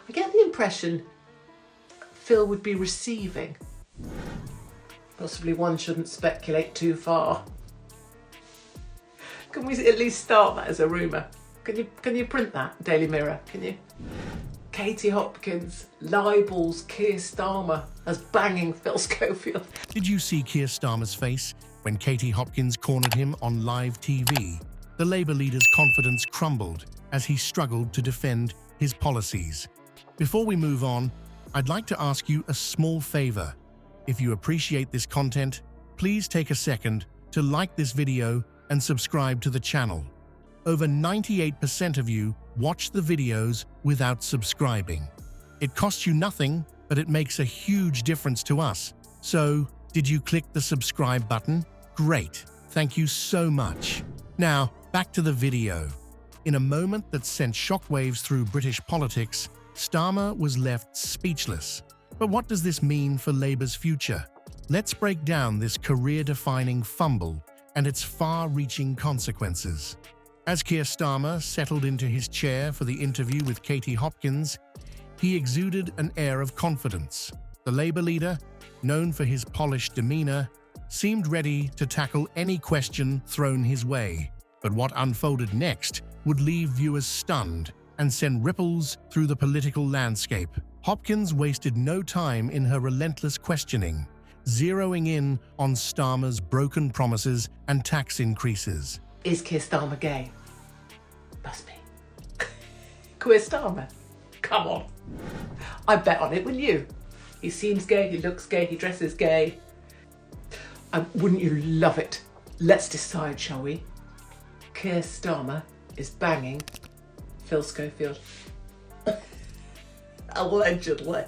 I get the impression Phil would be receiving. Possibly one shouldn't speculate too far. Can we at least start that as a rumour? Can you print that, Daily Mirror? Can you? Katy Hopkins libels Kier Starmer as banging Phil Schofield. Did you see Kier Starmer's face when Katy Hopkins cornered him on live TV? The Labour leader's confidence crumbled as he struggled to defend his policies. Before we move on, I'd like to ask you a small favour. If you appreciate this content, please take a second to like this video and subscribe to the channel. Over 98% of you watch the videos without subscribing. It costs you nothing, but it makes a huge difference to us. So, did you click the subscribe button? Great, thank you so much. Now, back to the video. In a moment that sent shockwaves through British politics, Starmer was left speechless. But what does this mean for Labour's future? Let's break down this career-defining fumble and its far-reaching consequences. As Kier Starmer settled into his chair for the interview with Katy Hopkins, he exuded an air of confidence. The Labour leader, known for his polished demeanour, seemed ready to tackle any question thrown his way. But what unfolded next would leave viewers stunned and send ripples through the political landscape. Hopkins wasted no time in her relentless questioning, zeroing in on Starmer's broken promises and tax increases. Is Kier Starmer gay? Must be. Kier Starmer? Come on. I bet on it, wouldn't you? He seems gay, he looks gay, he dresses gay. Wouldn't you love it? Let's decide, shall we? Kier Starmer is banging Phil Schofield. Allegedly.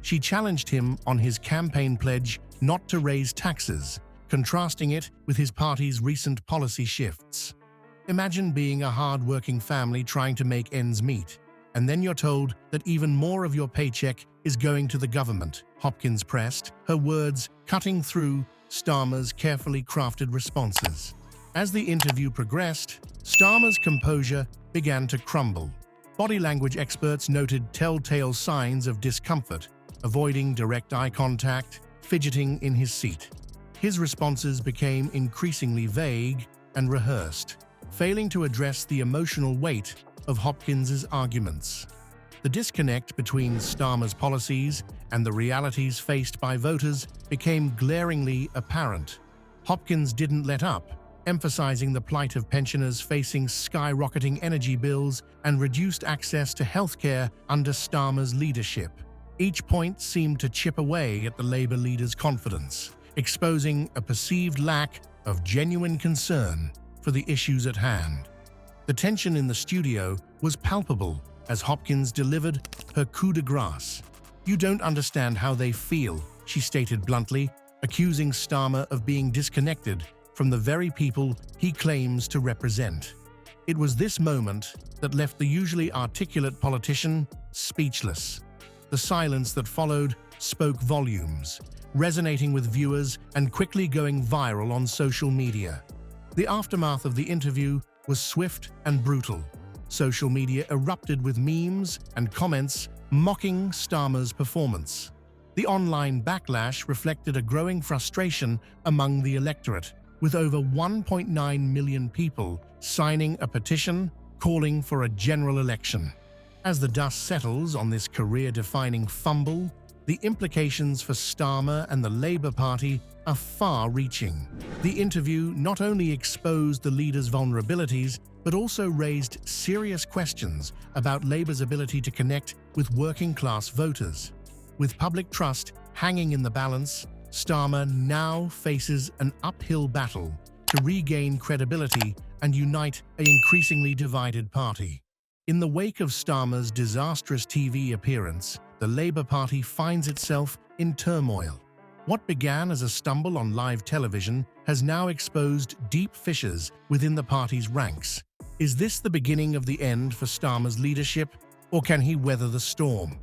She challenged him on his campaign pledge not to raise taxes, contrasting it with his party's recent policy shifts. Imagine being a hard-working family trying to make ends meet, and then you're told that even more of your paycheck is going to the government, Hopkins pressed, her words cutting through Starmer's carefully crafted responses. As the interview progressed, Starmer's composure began to crumble. Body language experts noted telltale signs of discomfort, avoiding direct eye contact, fidgeting in his seat. His responses became increasingly vague and rehearsed, failing to address the emotional weight of Hopkins's arguments. The disconnect between Starmer's policies and the realities faced by voters became glaringly apparent. Hopkins didn't let up, emphasizing the plight of pensioners facing skyrocketing energy bills and reduced access to healthcare under Starmer's leadership. Each point seemed to chip away at the Labour leader's confidence, exposing a perceived lack of genuine concern for the issues at hand. The tension in the studio was palpable as Hopkins delivered her coup de grace. "You don't understand how they feel," she stated bluntly, accusing Starmer of being disconnected from the very people he claims to represent. It was this moment that left the usually articulate politician speechless. The silence that followed spoke volumes, resonating with viewers and quickly going viral on social media. The aftermath of the interview was swift and brutal. Social media erupted with memes and comments mocking Starmer's performance. The online backlash reflected a growing frustration among the electorate, with over 1.9 million people signing a petition calling for a general election. As the dust settles on this career-defining fumble, the implications for Starmer and the Labour Party are far-reaching. The interview not only exposed the leader's vulnerabilities, but also raised serious questions about Labour's ability to connect with working-class voters. With public trust hanging in the balance, Starmer now faces an uphill battle to regain credibility and unite an increasingly divided party. In the wake of Starmer's disastrous TV appearance, the Labour Party finds itself in turmoil. What began as a stumble on live television has now exposed deep fissures within the party's ranks. Is this the beginning of the end for Starmer's leadership, or can he weather the storm?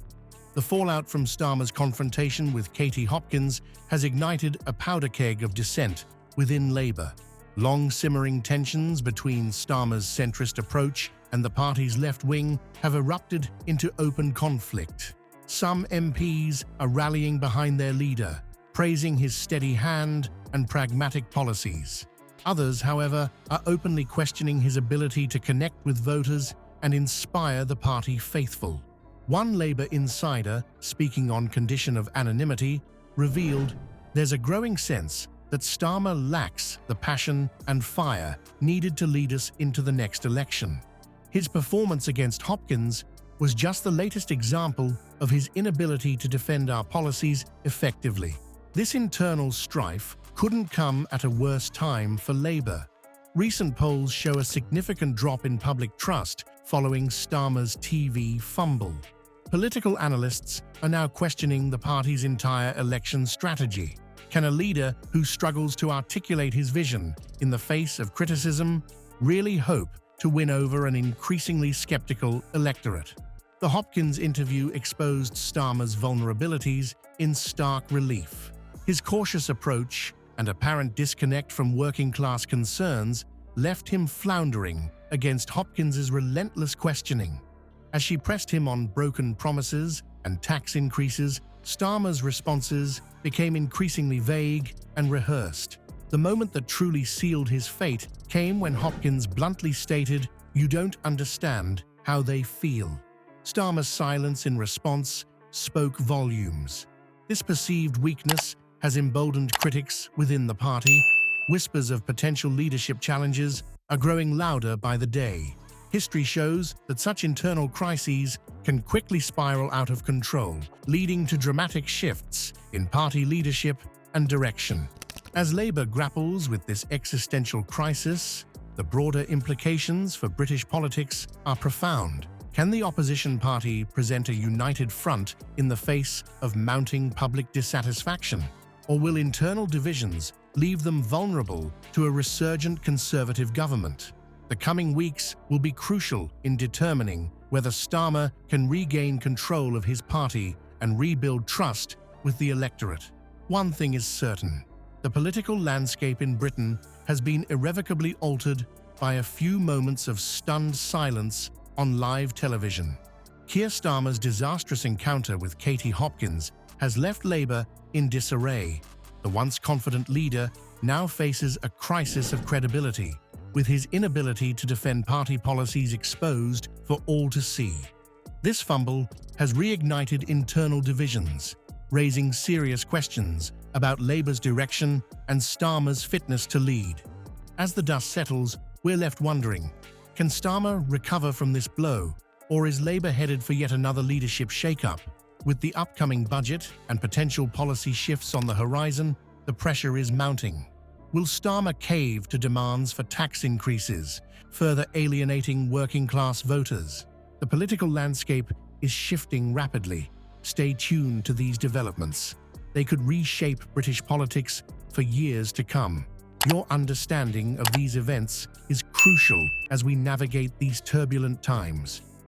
The fallout from Starmer's confrontation with Katy Hopkins has ignited a powder keg of dissent within Labour. Long-simmering tensions between Starmer's centrist approach and the party's left wing have erupted into open conflict. Some MPs are rallying behind their leader, praising his steady hand and pragmatic policies. Others, however, are openly questioning his ability to connect with voters and inspire the party faithful. One Labour insider, speaking on condition of anonymity, revealed there's a growing sense that Starmer lacks the passion and fire needed to lead us into the next election. His performance against Hopkins was just the latest example of his inability to defend our policies effectively. This internal strife couldn't come at a worse time for Labour. Recent polls show a significant drop in public trust following Starmer's TV fumble. Political analysts are now questioning the party's entire election strategy. Can a leader who struggles to articulate his vision in the face of criticism really hope to win over an increasingly skeptical electorate? The Hopkins interview exposed Starmer's vulnerabilities in stark relief. His cautious approach and apparent disconnect from working-class concerns left him floundering against Hopkins's relentless questioning. As she pressed him on broken promises and tax increases, Starmer's responses became increasingly vague and rehearsed. The moment that truly sealed his fate came when Hopkins bluntly stated, "You don't understand how they feel." Starmer's silence in response spoke volumes. This perceived weakness has emboldened critics within the party. Whispers of potential leadership challenges are growing louder by the day. History shows that such internal crises can quickly spiral out of control, leading to dramatic shifts in party leadership and direction. As Labour grapples with this existential crisis, the broader implications for British politics are profound. Can the opposition party present a united front in the face of mounting public dissatisfaction? Or will internal divisions leave them vulnerable to a resurgent Conservative government? The coming weeks will be crucial in determining whether Starmer can regain control of his party and rebuild trust with the electorate. One thing is certain: the political landscape in Britain has been irrevocably altered by a few moments of stunned silence on live television. Kier Starmer's disastrous encounter with Katy Hopkins has left Labour in disarray. The once confident leader now faces a crisis of credibility, with his inability to defend party policies exposed for all to see. This fumble has reignited internal divisions, raising serious questions about Labour's direction and Starmer's fitness to lead. As the dust settles, we're left wondering, can Starmer recover from this blow, or is Labour headed for yet another leadership shakeup? With the upcoming budget and potential policy shifts on the horizon, the pressure is mounting. Will Starmer cave to demands for tax increases, further alienating working-class voters? The political landscape is shifting rapidly. Stay tuned to these developments. They could reshape British politics for years to come. Your understanding of these events is crucial as we navigate these turbulent times.